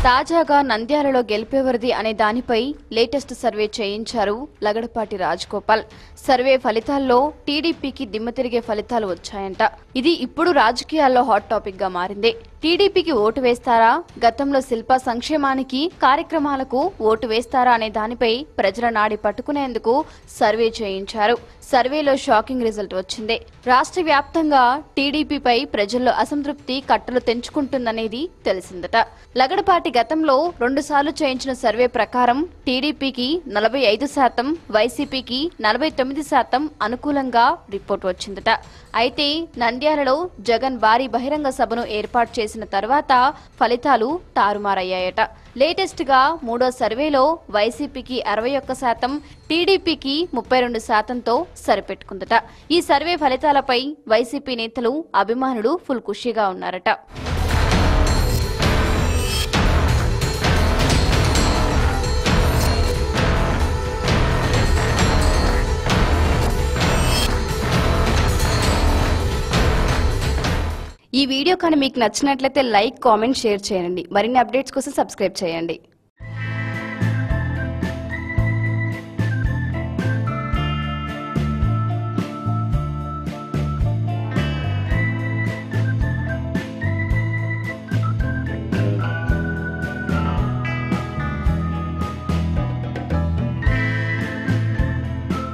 తాజాగా నంద్యాలలో గెలిపేవరిది అనే దానిపై లేటెస్ట్ సర్వే చేయించారు లగడపాటి రాజగోపాల్. సర్వే ఫలితాల్లో టీడీపీకి దిమ్మ తిరిగే ఫలితాలు వచ్చాయంట. ఇది ఇప్పుడు రాజకీయాల్లో హాట్ టాపిక్ గా మారింది. టీడీపీకి ఓటు వేస్తారా, గతంలో శిల్ప సంక్షేమానికి కార్యక్రమాలకు ఓటు వేస్తారా అనే దానిపై ప్రజల నాడి పట్టుకునేందుకు సర్వే చేయించారు. సర్వేలో షాకింగ్ రిజల్ట్ వచ్చింది. రాష్ట్ర వ్యాప్తంగా టీడీపీపై ప్రజల్లో అసంతృప్తి కట్టలు తెంచుకుంటుందనేది తెలిసిందట. లగడపాటి గతంలో 2 సార్లు చేయించిన సర్వే ప్రకారం టీడీపీకి 45%, వైసీపీకి 49% అనుకూలంగా రిపోర్ట్ వచ్చిందట. అయితే నంద్యాలలో జగన్ భారీ బహిరంగ సభను ఏర్పాటు చేసిన తర్వాత ఫలితాలు తారుమారయ్యాయట. లేటెస్ట్ గా 3వ సర్వేలో వైసీపీకి 61%, టీడీపీకి 32%తో సరిపెట్టుకుందట. ఈ సర్వే ఫలితాలపై వైసీపీ నేతలు, అభిమానులు ఫుల్ ఖుషీగా ఉన్నారట. ఈ వీడియో కానీ మీకు నచ్చినట్లయితే లైక్, కామెంట్, షేర్ చేయండి. మరిన్ని అప్డేట్స్ కోసం సబ్స్క్రైబ్ చేయండి.